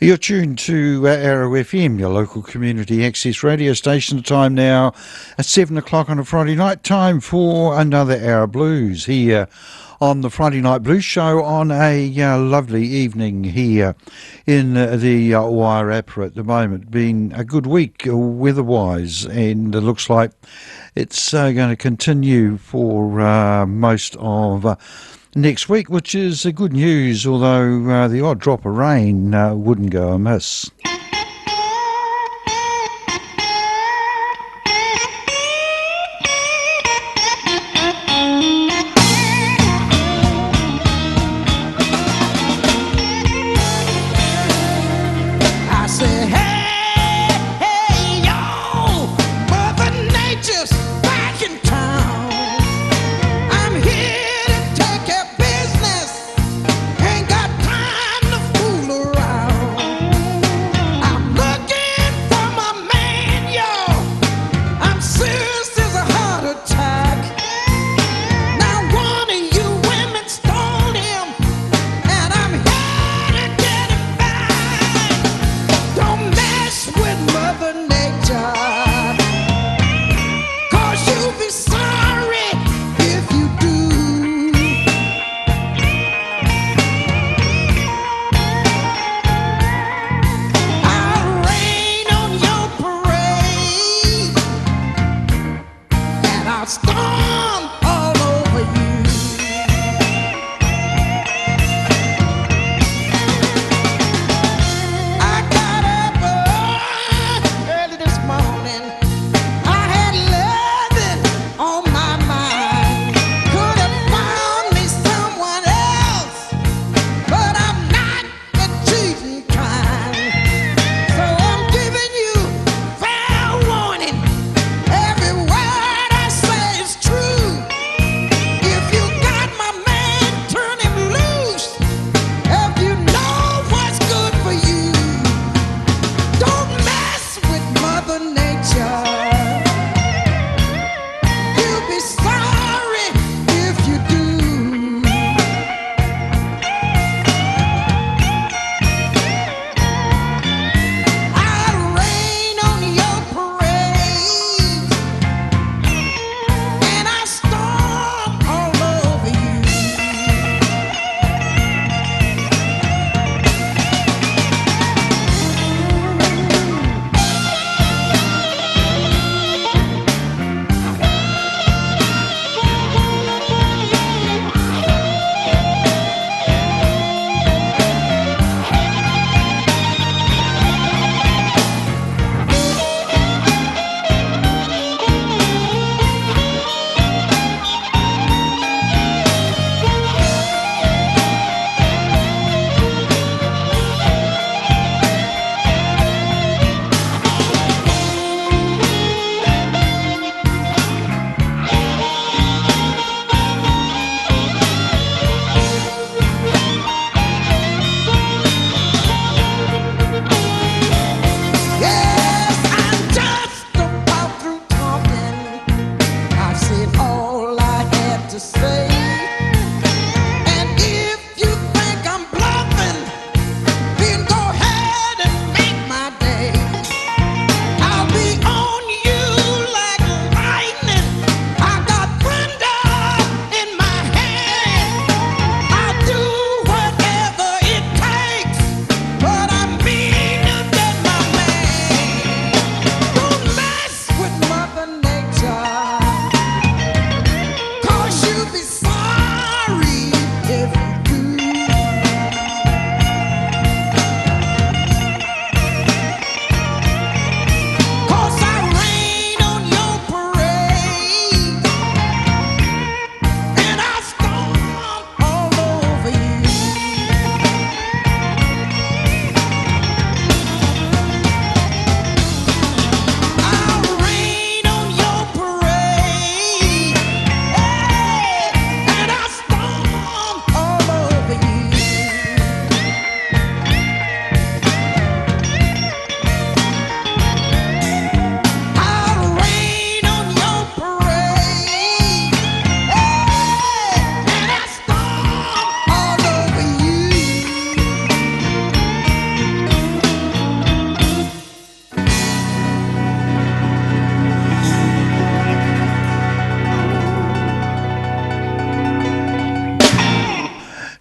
You're tuned to Arrow FM, your local community access radio station. The time now at 7 o'clock on a Friday night. Time for another Hour Blues here on the Friday Night Blues Show on a lovely evening here in the Wairarapa at the moment. Been a good week weather-wise, and it looks like it's going to continue for most of next week, which is good news, although the odd drop of rain wouldn't go amiss.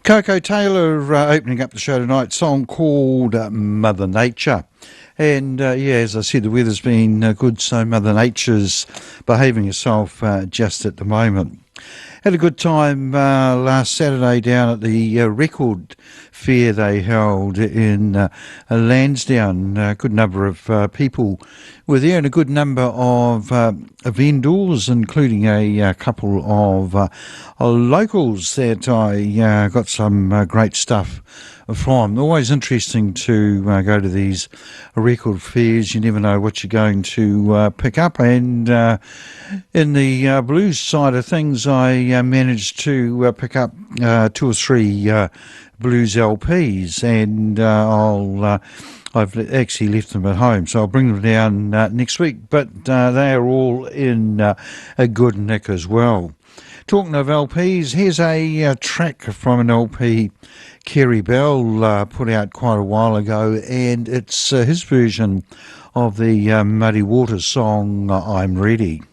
Coco Taylor opening up the show tonight, song called Mother Nature. And as I said, the weather's been good, so Mother Nature's behaving herself just at the moment. Had a good time last Saturday down at the record fair they held in Lansdowne. A good number of people were there and a good number of vendors, including a couple of locals that I got some great stuff from. Always interesting to go to these record fairs. You never know what you're going to pick up. And in the blues side of things, I managed to pick up 2 or 3 blues LPs, and I've actually left them at home, so I'll bring them down next week. But they are all in a good nick as well. Talking of LPs, here's a track from an LP Kerry Bell put out quite a while ago, and it's his version of the Muddy Waters song, I'm Ready.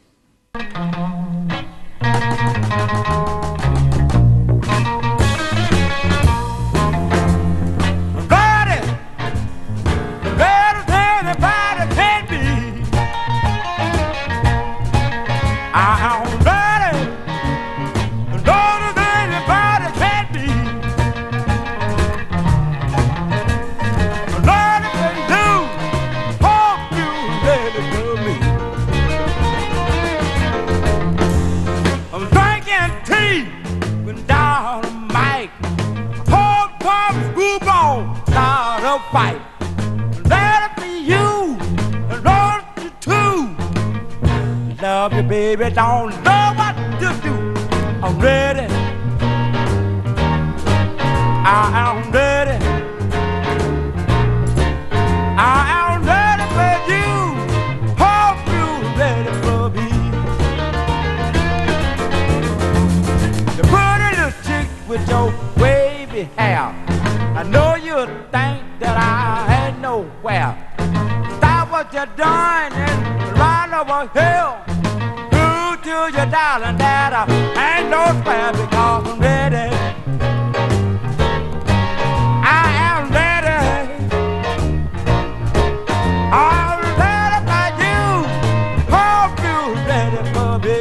Fight. Let it be you, Lord, you too. Love you, baby, don't know what to do. I'm ready. I am ready. I am ready for you. Hope you're ready for me. You pretty little chick with your wavy hair. I know you think that I ain't nowhere. Stop what you're doing and run over hill. Prove to your darling that I ain't no spare because I'm ready. I am ready. I'm ready for you. Hope you're ready for me.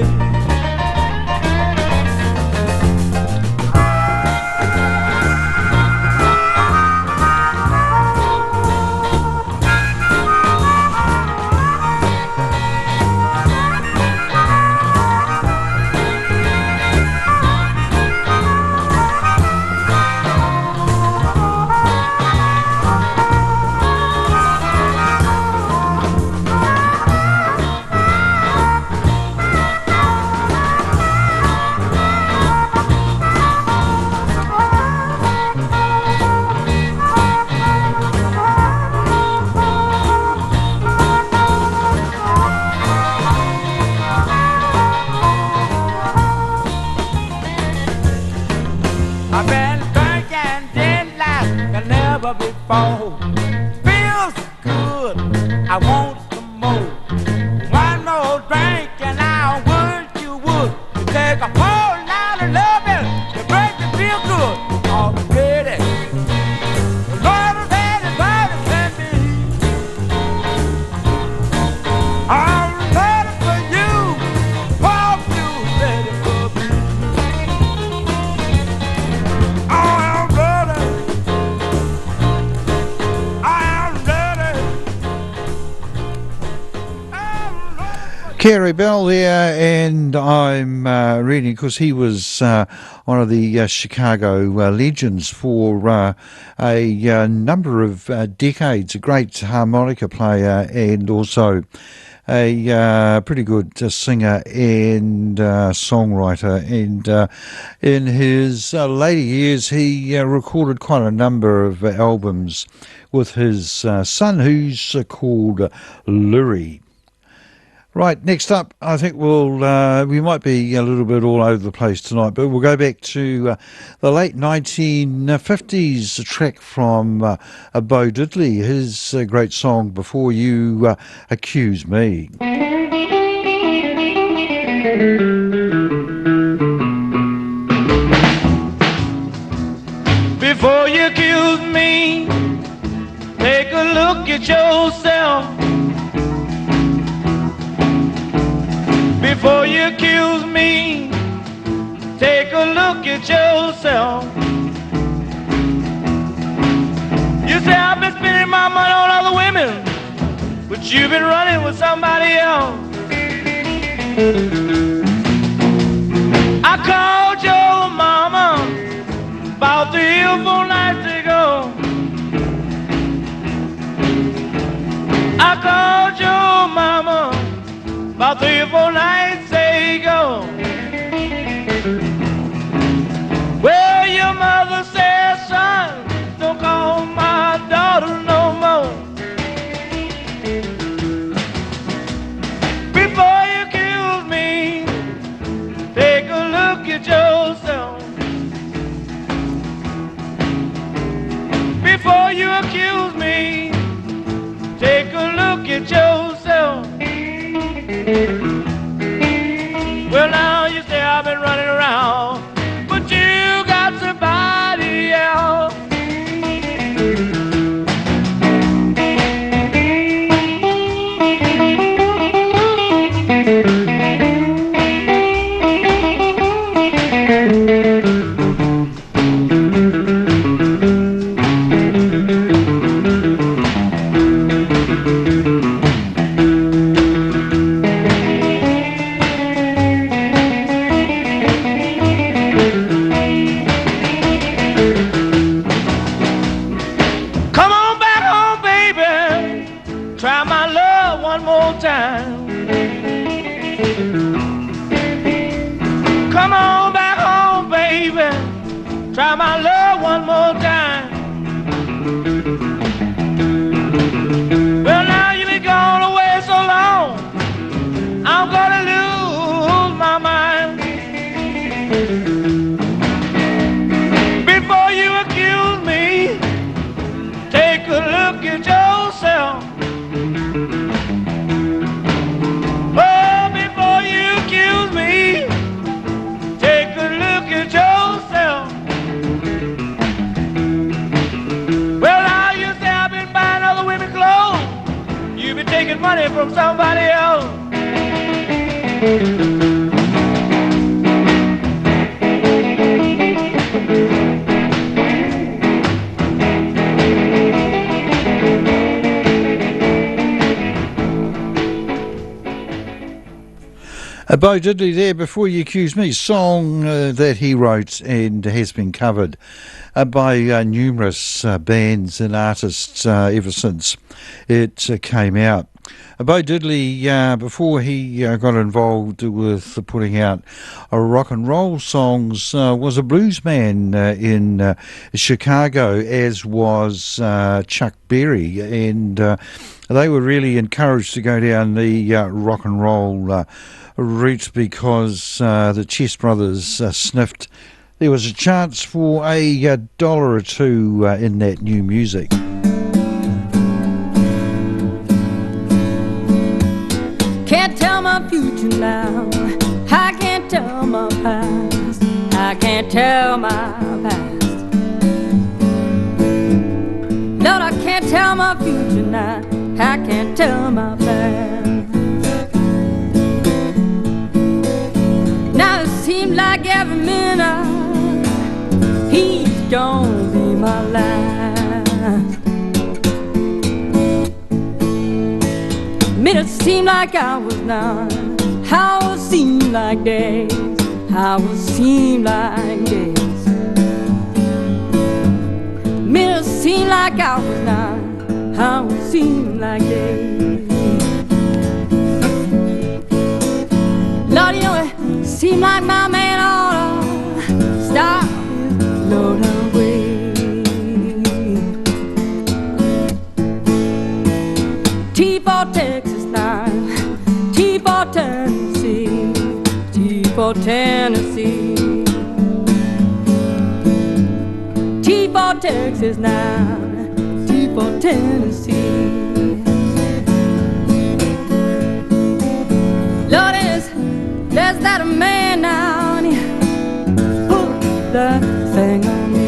Before. Feels good, I want some more. One more drink and I wish you would. You take a whole lot of loving to make you feel good. I'm ready. Lord, I'm ready, ready can be. I'm ready for you. Hope you're ready for me. I am ready. Kerry Bell there, and I'm reading because he was one of the Chicago legends for a number of decades, a great harmonica player and also a pretty good singer and songwriter. And in his later years, he recorded quite a number of albums with his son, who's called Lurie. Right, next up, I think we might be a little bit all over the place tonight, but we'll go back to the late 1950s, a track from Bo Diddley, his great song, Before You Accuse Me. Before you accuse me, take a look at yourself. You say I've been spending my money on other women, but you've been running with somebody else. I called your mama about 3 or 4 nights ago. I called your mama about 3 or 4 nights ago. Well, your mother said, son, don't call my daughter no more. Before you accuse me, take a look at yourself. Before you accuse me, take a look at yourself. Well, now you say I've been running around, but you got somebody else. Try my love one more time. Come on back home, baby. Try my love one more time. Well, now you've been gone away so long, I'm gonna lose my mind. Before you accuse me, take a look at yourself. Oh, before you accuse me, take a look at yourself. Well, now you say I've been buying other women's clothes. You've been taking money from somebody else. Bo Diddley there, Before You Accuse Me, song that he wrote and has been covered by numerous bands and artists ever since it came out. Bo Diddley, before he got involved with putting out rock and roll songs, was a blues man in Chicago, as was Chuck Berry, and they were really encouraged to go down the rock and roll route because the Chess Brothers sniffed there was a chance for a dollar or two in that new music. Can't tell my future now, I can't tell my past, I can't tell my past. Lord, I can't tell my future now, I can't tell my past. Now it seems like every minute he's gonna be my last. Minutes seem like hours now, hours seem like days, hours seem like days. Minutes seem like hours now, hours seem like days. Lord, you know it seems like my man ought to stop his slow down way. T for Texas now, T for Tennessee, T for Tennessee. T for Texas now, T for Tennessee. Lord, there's that a man now, and he put that thing on me.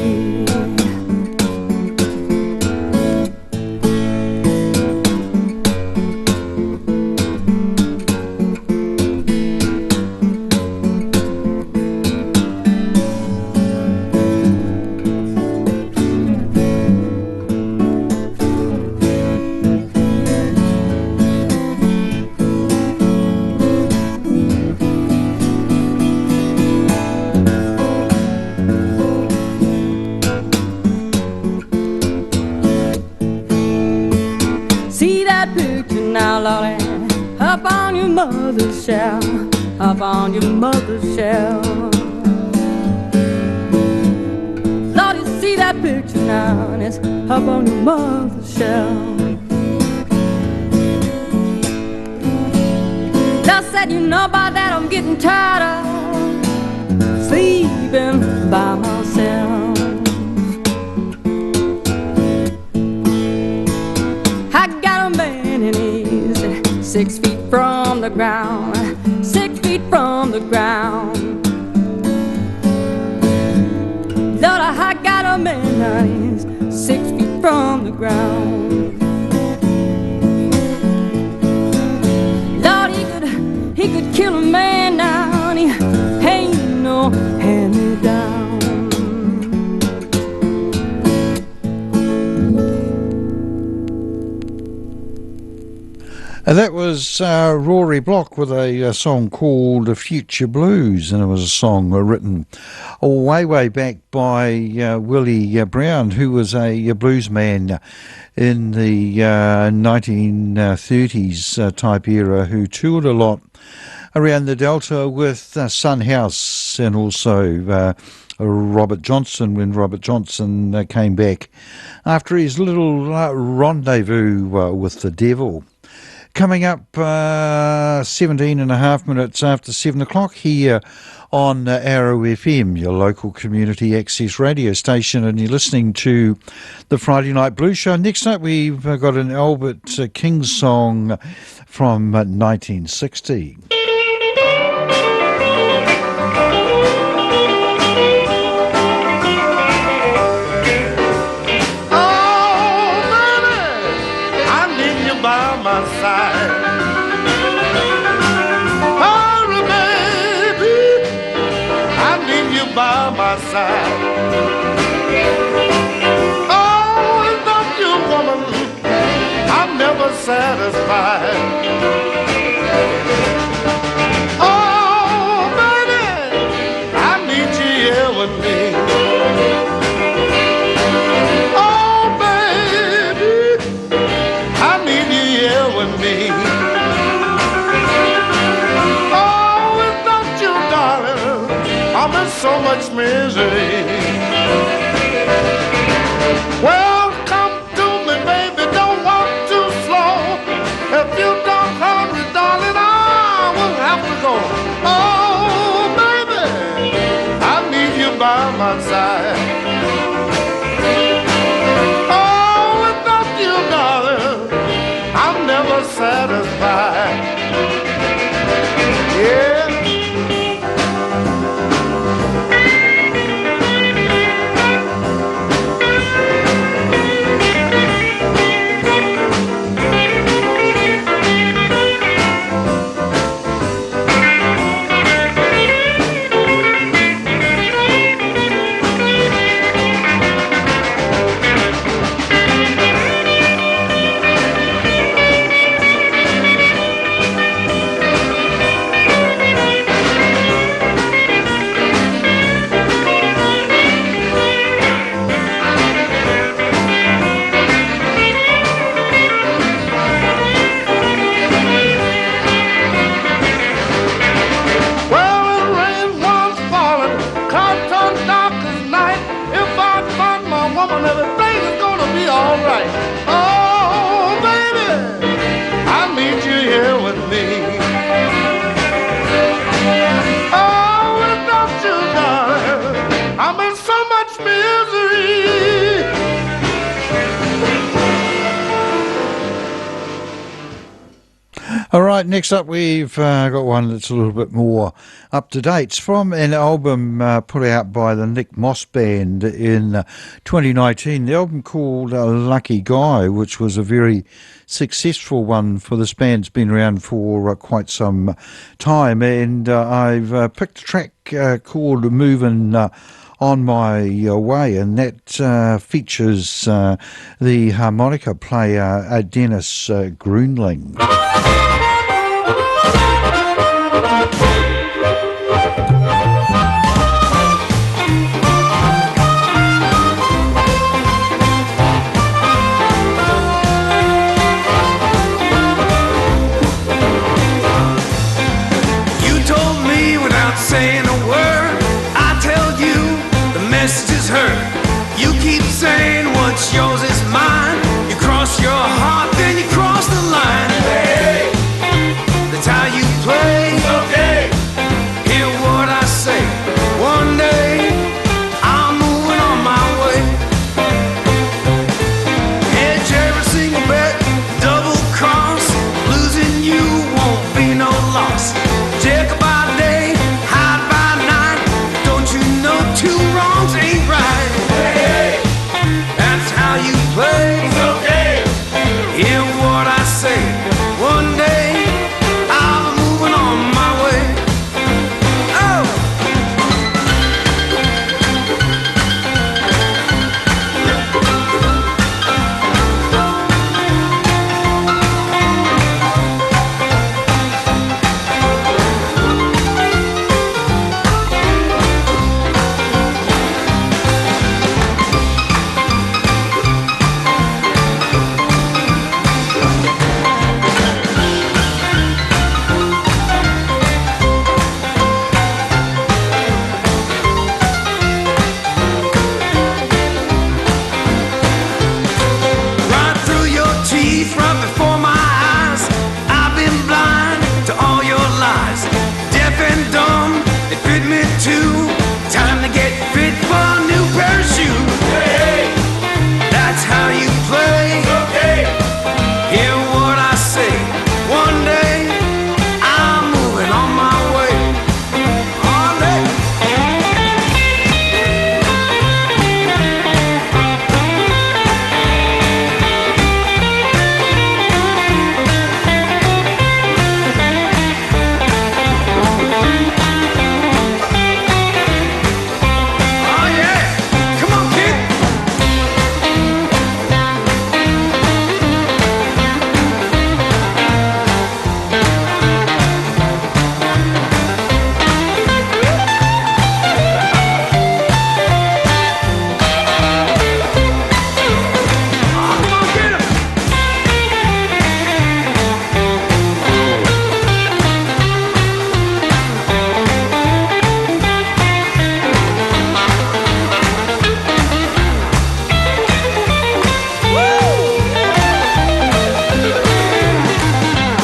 up on your mother's shelf, up on your mother's shelf. Lord, you see that picture now, and it's up on your mother's shelf. Just said, you know about that, I'm getting tired of sleeping by myself. I got a man and he's 6 feet from the ground, 6 feet from the ground. Lord, I got a man and he's 6 feet from the ground. Lord, he could kill a man now, and he ain't no hand-me-down. And that was Rory Block with a song called Future Blues, and it was a song written way back by Willie Brown, who was a blues man in the 1930s type era, who toured a lot around the Delta with Son House and also Robert Johnson, when Robert Johnson came back after his little rendezvous with the devil. Coming up 17 and a half minutes after 7 o'clock here on Arrow FM, your local community access radio station, and you're listening to the Friday Night Blues Show. Next up, we've got an Albert King song from 1960. By my side. Oh, without you, woman, I'm never satisfied. Oh, baby, I need you here with me. Oh, baby, I need you here with me. Oh, without you, darling, I'm in so much misery. Well, come to me, baby, don't walk too slow. If you don't hurry, darling, I will have to go. Oh, baby, I need you by my side. Oh, without you, darling, I'm never satisfied. Yeah. All right, next up we've got one that's a little bit more up to date. It's from an album put out by the Nick Moss Band in 2019. The album called Lucky Guy, which was a very successful one for this band. It's been around for quite some time, and I've picked a track called Movin' On My Way, and that features the harmonica player Dennis Grunling. two. Time to get fit for a new pair of shoes. Hey, that's how you play. Okay. Hear what I say. One day I'm moving on my way. All day. Oh yeah. Come on, kid. Come on, get 'em.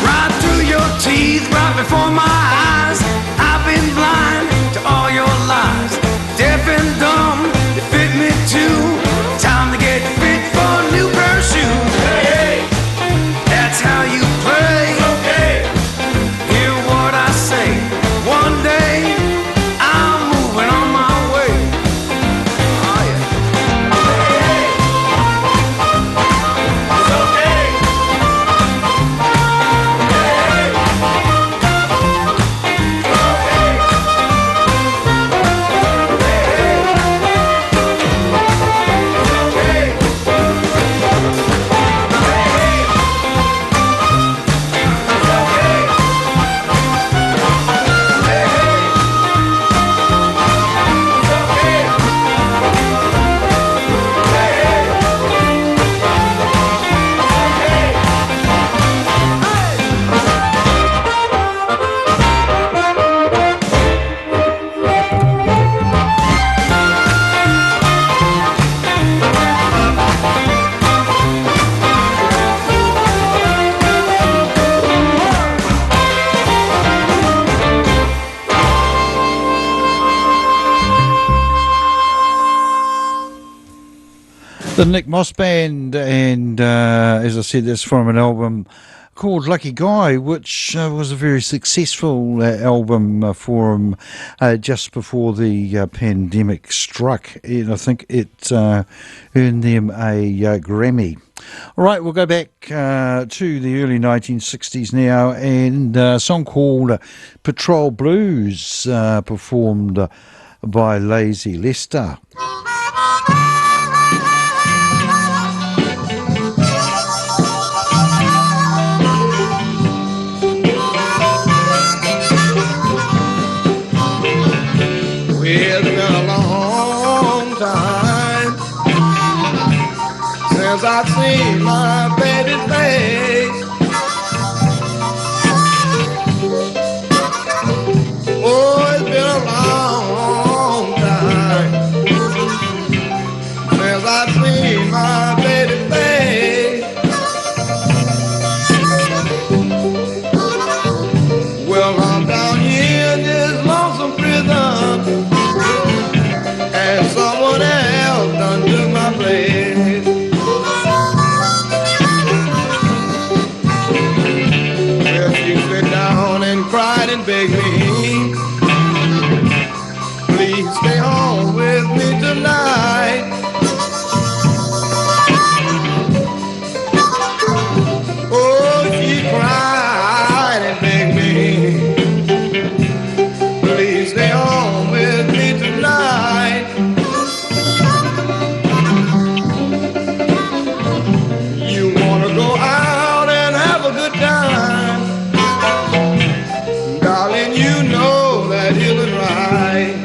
Right through your teeth, right before my eyes. I've been blind to all your lies. Deaf and dumb, they fit me too. Time to get fit for a new pair of shoes. Hey, that's how you play. Okay. Hear what I say. One day I'm moving on my way. Oh yeah. It's okay. The Nick Moss Band, and as I said, that's from an album called Lucky Guy, which was a very successful album for him just before the pandemic struck, and I think it earned them a Grammy. All right, we'll go back to the early 1960s now, and a song called Patrol Blues, performed by Lazy Lester. It's been a long time since I've seen my baby's face. Oh, it's been a long time since I've seen my baby's face. Well, I'm down here in this lonesome prison, and someone else done took my place. Well, she sit down and cried and begged me, please stay home with me tonight. Oh, she cried and begged me, please stay home with me tonight. You wanna go out and have a good time, darling, you know that isn't right.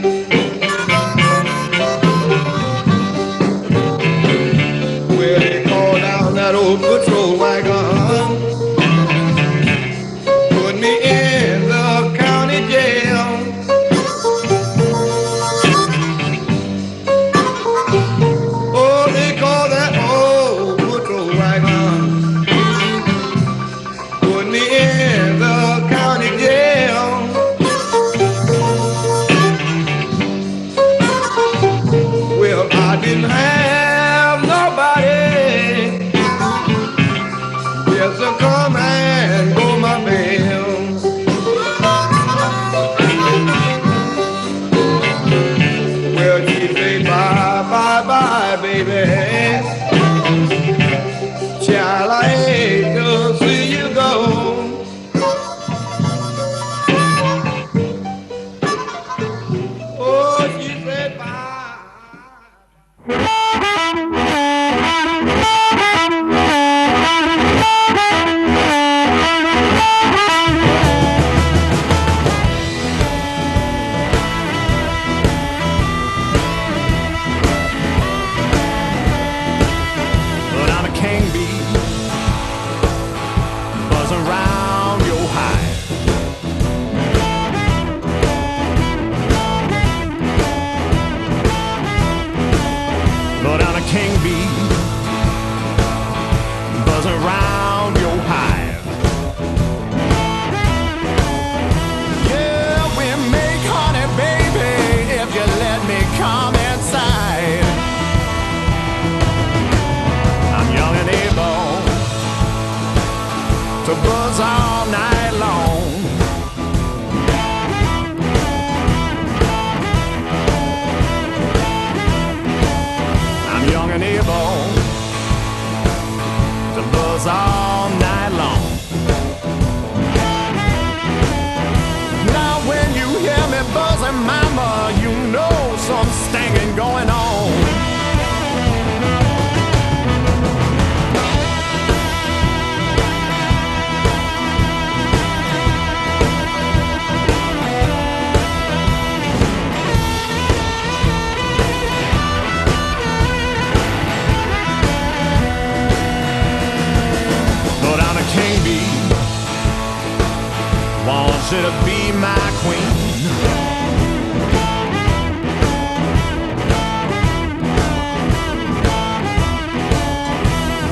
wants her to be my queen.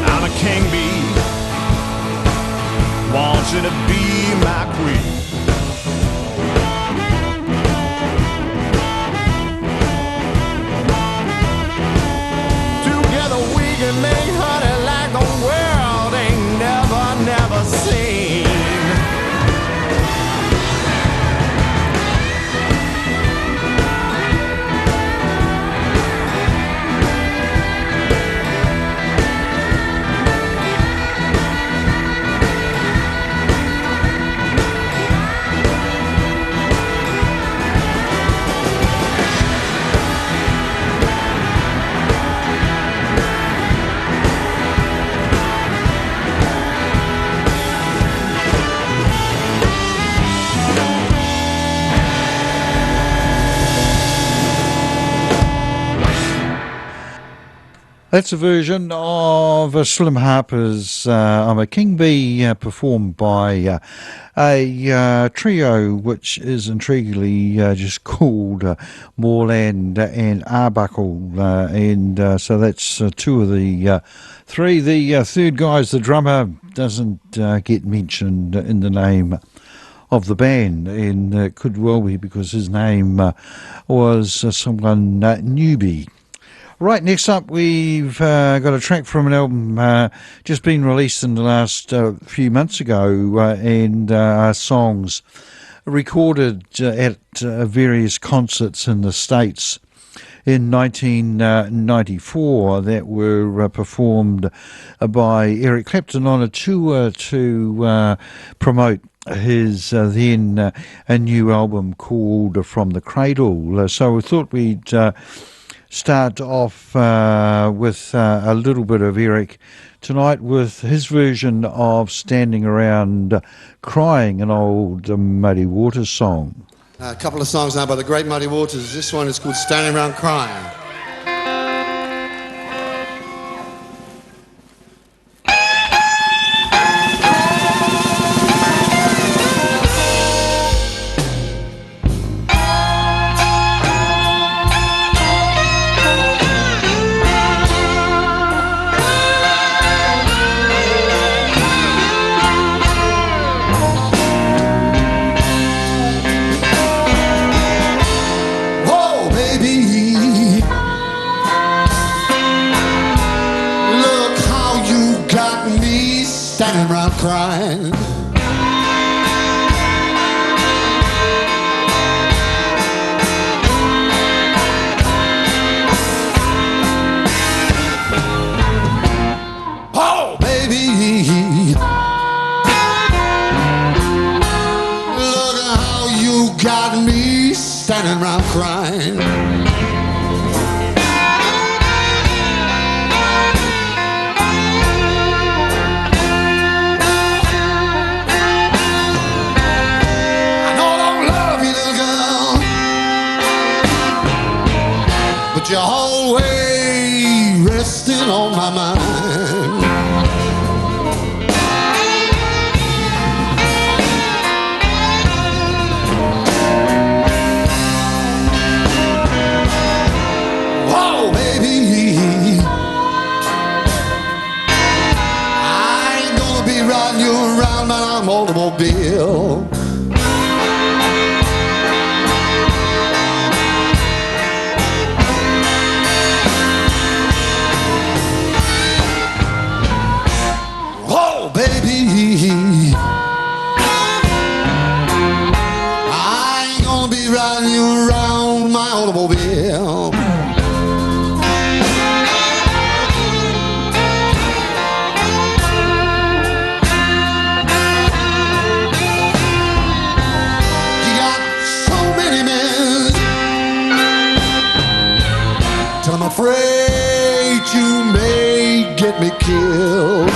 I'm a king bee, wants her to be my queen. Together we can make honey like the world ain't never seen. That's a version of Slim Harper's I'm a King Bee, performed by a trio which is intriguingly just called Moorland and Arbuckle, and so that's two of the three. The third guy's the drummer, doesn't get mentioned in the name of the band, and it could well be because his name was someone newbie. Right, next up we've got a track from an album just been released in the last few months ago, and songs recorded at various concerts in the States in 1994 that were performed by Eric Clapton on a tour to promote his then a new album called From the Cradle. So we thought we'd start off with a little bit of Eric tonight with his version of Standing Around Crying, an old Muddy Waters song. A couple of songs now by the great Muddy Waters. This one is called Standing Around Crying. Standing around crying. Oh, baby, look at how you got me standing around crying. You're always resting on my mind. Whoa, baby, I ain't gonna be riding you around my automobile. Baby, I ain't gonna be riding you around my automobile. You got so many men till I'm afraid you may get me killed.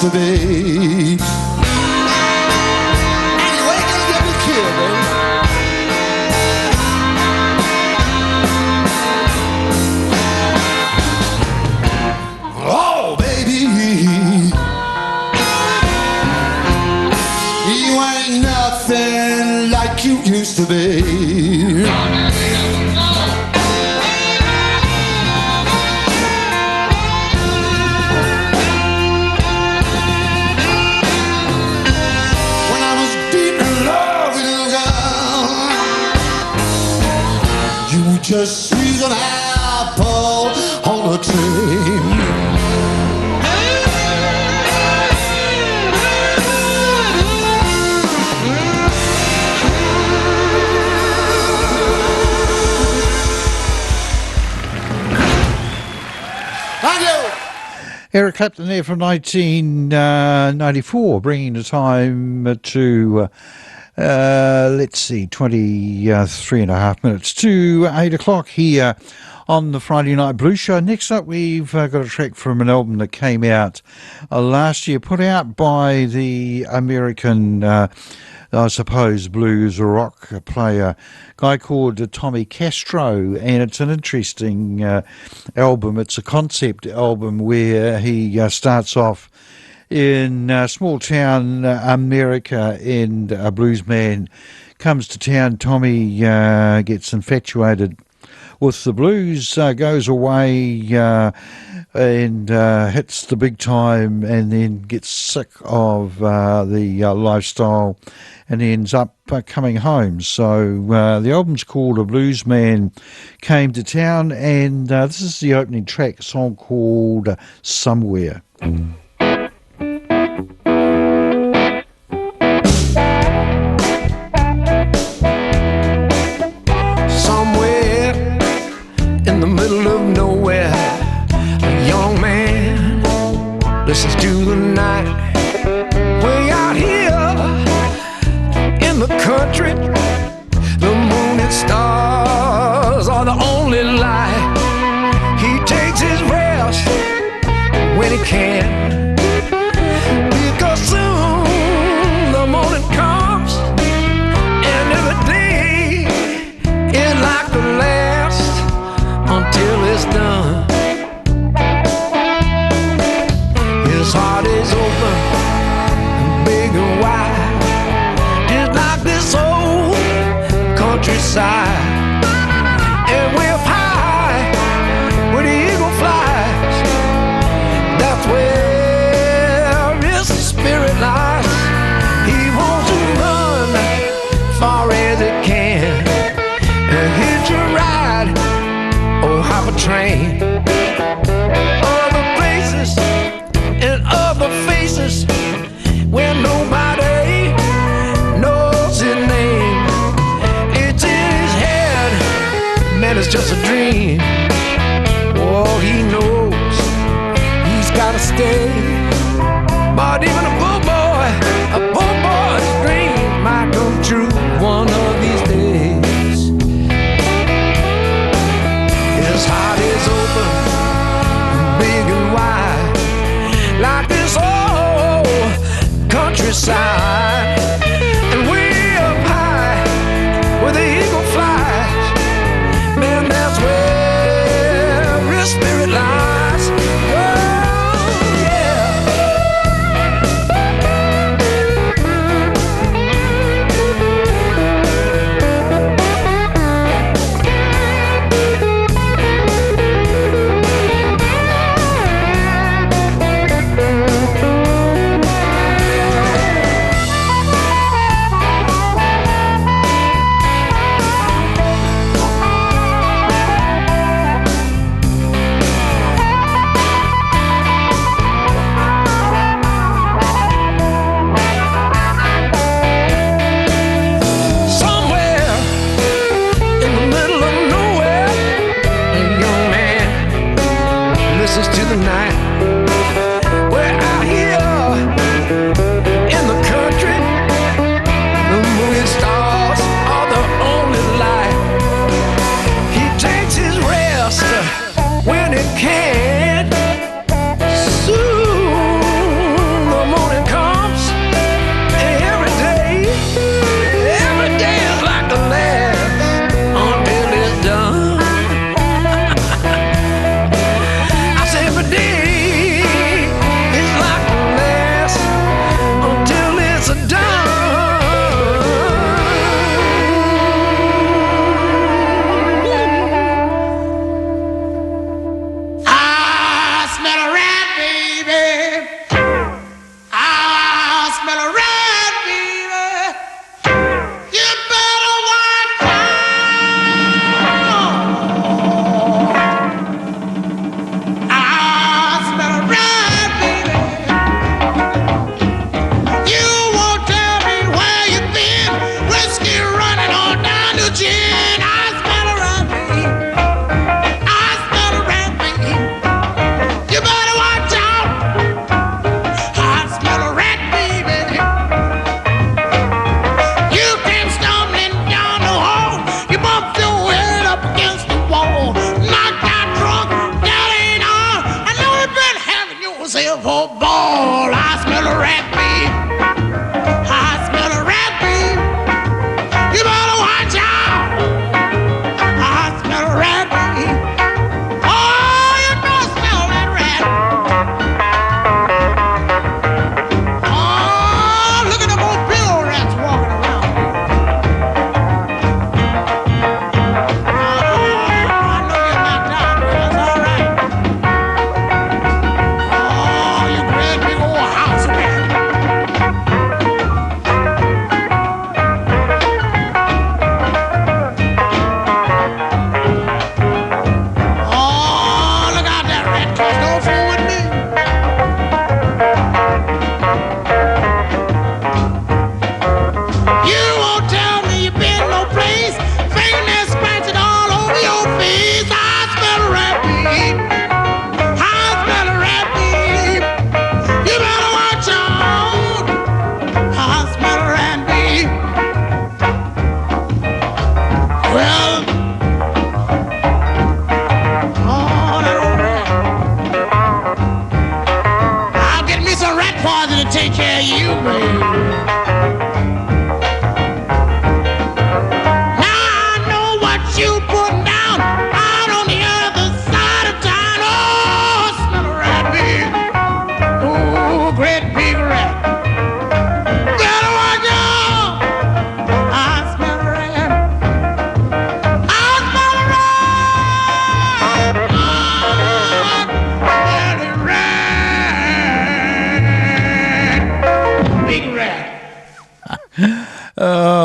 used to be. Anyway, gonna get me killed, baby. Oh, baby, you ain't nothing like you used to be. When I was deep in love with you, girl, you were just squeeze an apple on a tree. Eric Clapton there from 1994, bringing the time to, let's see, 23 and a half minutes to 8 o'clock here on the Friday Night Blues Show. Next up, we've got a track from an album that came out last year, put out by the American, I suppose, blues or rock player, guy called Tommy Castro, and it's an interesting album. It's a concept album where he starts off in small town America, and a blues man comes to town. Tommy gets infatuated with the blues, goes away and hits the big time, and then gets sick of the lifestyle and ends up coming home. So the album's called A Blues Man Came to Town, and this is the opening track, a song called Somewhere. Somewhere in the middle of nowhere, a young man listens to the night. Way out here in the country, the moon and stars are the only light. He takes his rest when he can, because soon the morning comes, and every day is like the last until it's done. His heart is open, big and wide, just like this old countryside. And we're up high where the eagle flies. That's where his spirit lies. He wants to run far as it can and hitch a ride or hop a train. Other places and other faces where nobody knows his name. It's in his head, man, it's just a dream. All he knows, he's gotta stay. But even a poor boy's dream might come true one of these days. His heart is open, big and wide, like this old countryside. And way up high where the eagle flies, man, that's where his spirit lies. Oh, yeah. Somewhere in the middle of nowhere, a young man listens to the night. We're out here in the country, the moon and stars are the only light. He takes his rest when he can. Soon the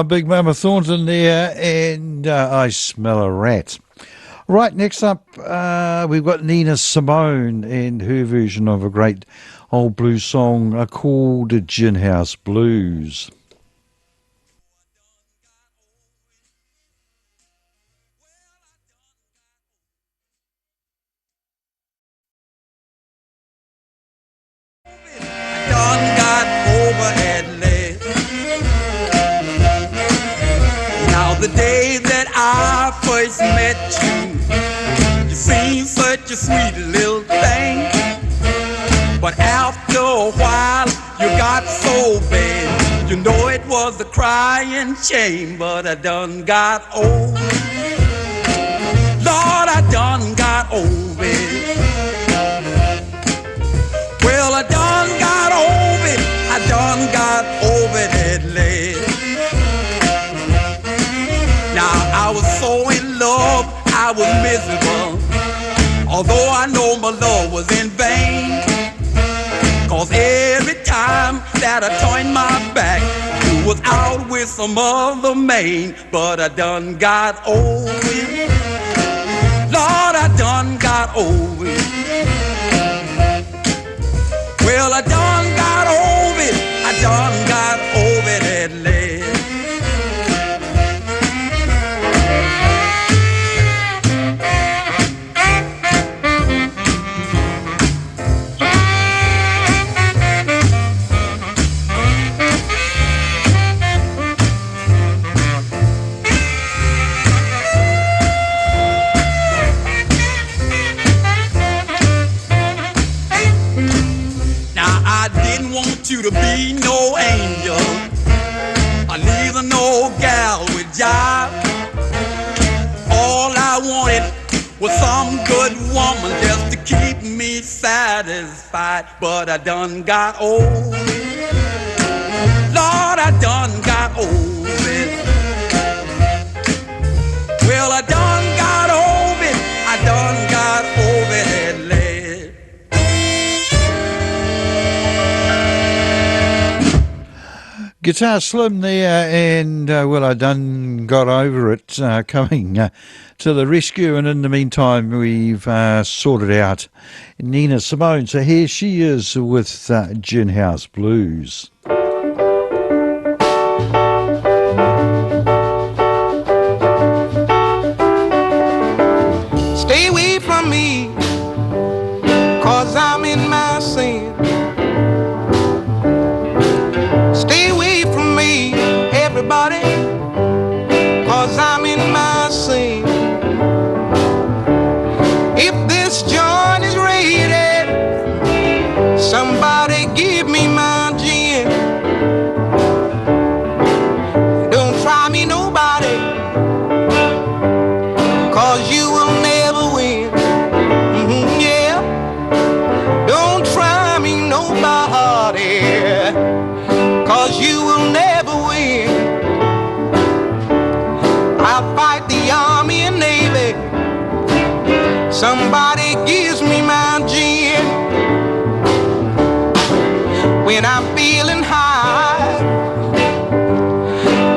Big Mama Thornton there, and I Smell a Rat. Right, next up, we've got Nina Simone and her version of a great old blues song called Gin House Blues. Done got over at last. Now the day that I first met you, you seemed such a sweet little thing. But after a while, you got so bad. You know it was a crying shame, but I done got old. Lord, I done got over it. Well, I done got over it. I done got over it at last. Now, I was so in love, I was miserable. Although I know my love was in vain. Cause every time that I turned my back, you was out with some other man. But I done got over it. Lord, I done got over it. Well, I done got over it. I done got over it at last. You to be no angel, or neither no gal with jive. All I wanted was some good woman just to keep me satisfied. But I done got over it. Lord, I done got over it. Well, I done got over it. I done got over it at last. Guitar Slim there, and well, I done got over it, coming to the rescue, and in the meantime we've sorted out Nina Simone. So here she is with Gin House Blues. Stay away from me, cause I'm in my sin. Stay away from me, everybody, cause I'm in my sin. If this joint is rated, somebody give me my gin. Don't try me nobody, cause you will never win. Yeah, don't try me nobody, cause you will never win. I'll fight the army and navy, somebody gives me my gin. When I'm feeling high,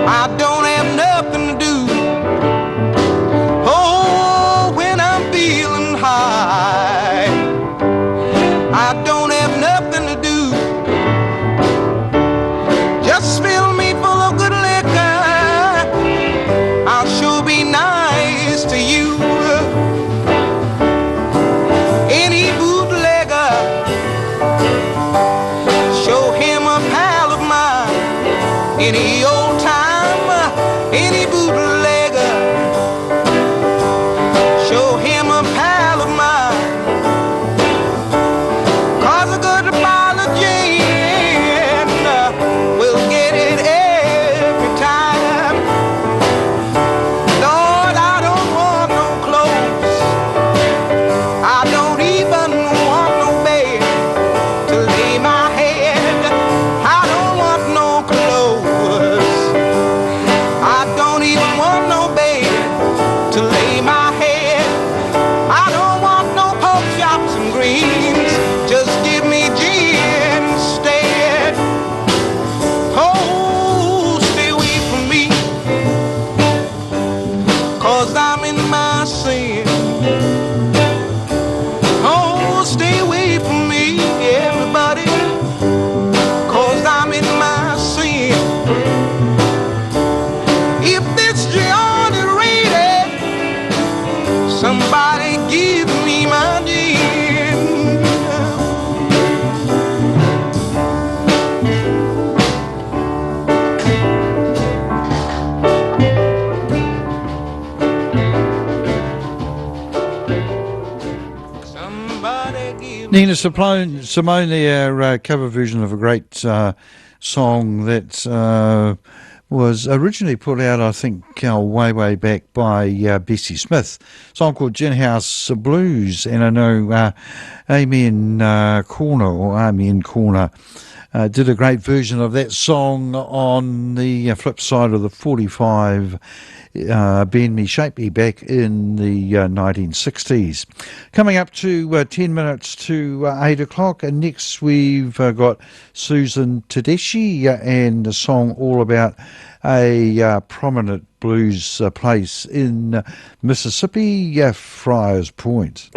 I don't have nothing to do. Oh, when I'm feeling high, I don't have nothing to do. Just fill me full of good liquor, I'll sure be nice to you. Nina Simone there, cover version of a great song that was originally put out, I think, way back by Bessie Smith. A song called Gin House Blues. And I know Amen Corner did a great version of that song on the flip side of the 45 Bend Me, Shape Me back in the 1960s. Coming up to 10 minutes to 8 o'clock, and next we've got Susan Tedeschi and a song all about a prominent blues place in Mississippi, Friars Point.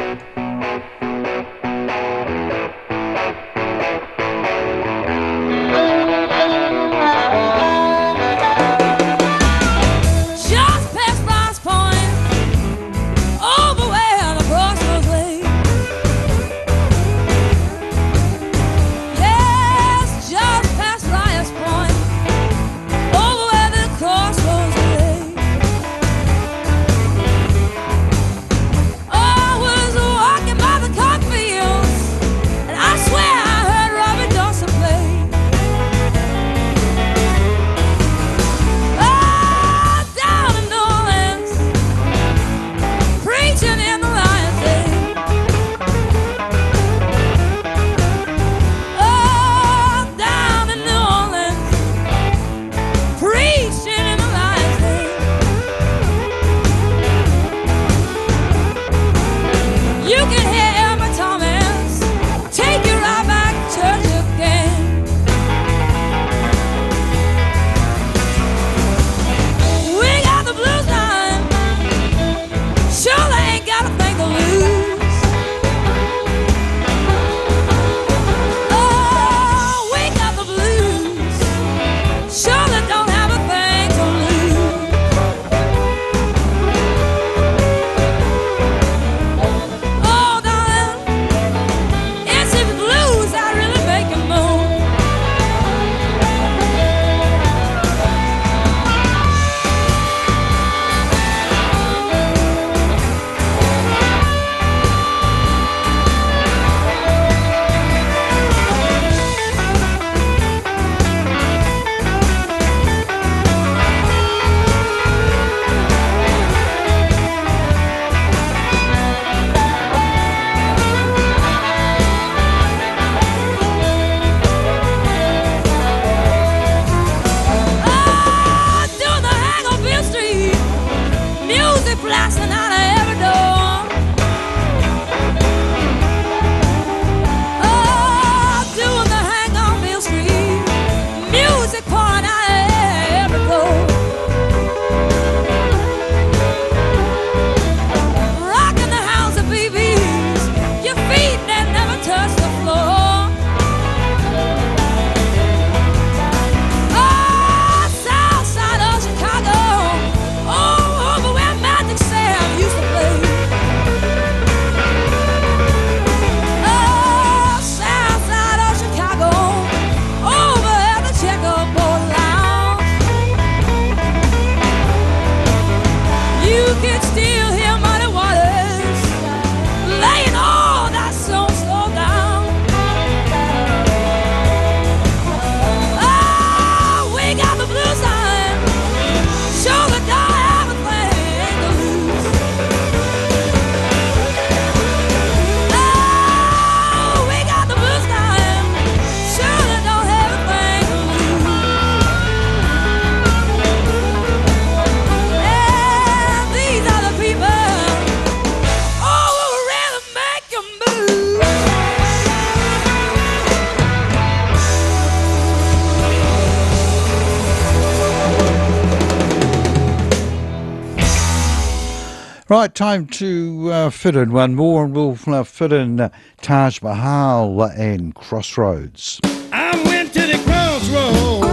Right, time to fit in one more, and we'll fit in Taj Mahal and Crossroads. I went to the crossroads,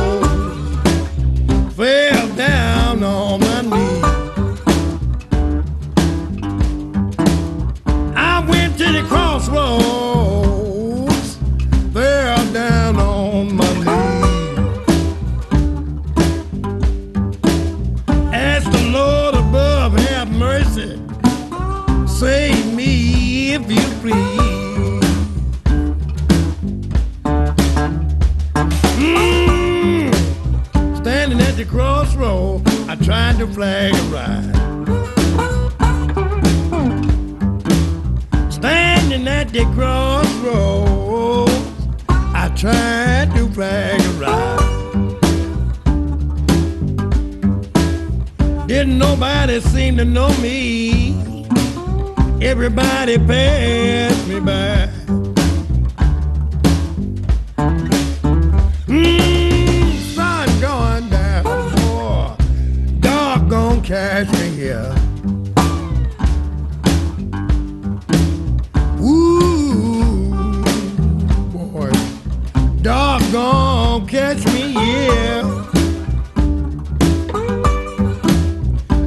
fell down on my knees. I went to the crossroads, fell down on my knees. Ask the Lord above, have mercy, save me if you please. tried to flag a ride. Standing at the crossroads, I tried to flag a ride. Didn't nobody seem to know me. Everybody passed me by. Sun going down, boy. Dark gon' catch me here. Ooh, boy. Dark gon' catch me here.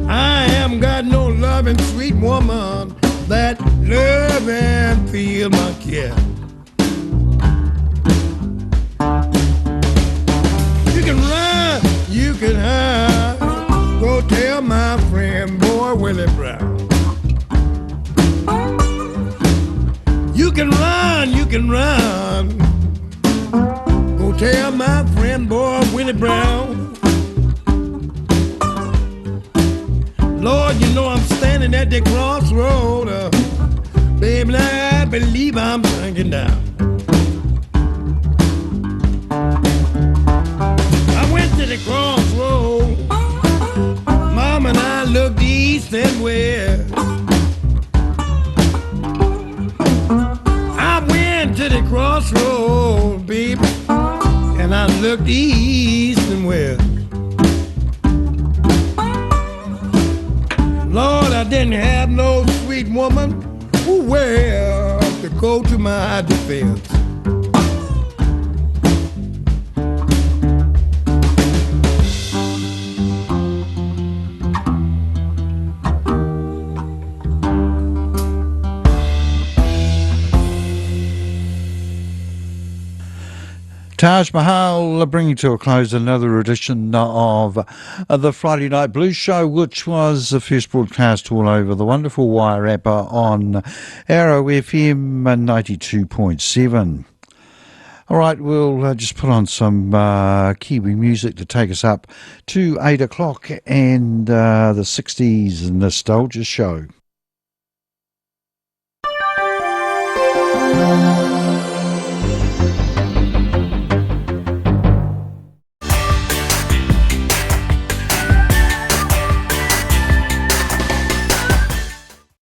I haven't got no loving sweet woman that love and feel my care. You can run, you can hide. Go tell my friend, boy Willie Brown. You can run, you can run. Go tell my friend, boy Willie Brown. Lord, you know I'm standing at the crossroad. Baby, I believe I'm sinking down. I went to the crossroad. Mom and I looked east and west. I went to the crossroad, baby, and I looked east and west. Lord, I didn't have no sweet woman who well to go to my defense. Taj Mahal bringing to a close another edition of the Friday Night Blues Show, which was the first broadcast all over the wonderful Wairarapa on Arrow FM 92.7. All right, we'll just put on some Kiwi music to take us up to 8 o'clock and the 60s Nostalgia Show.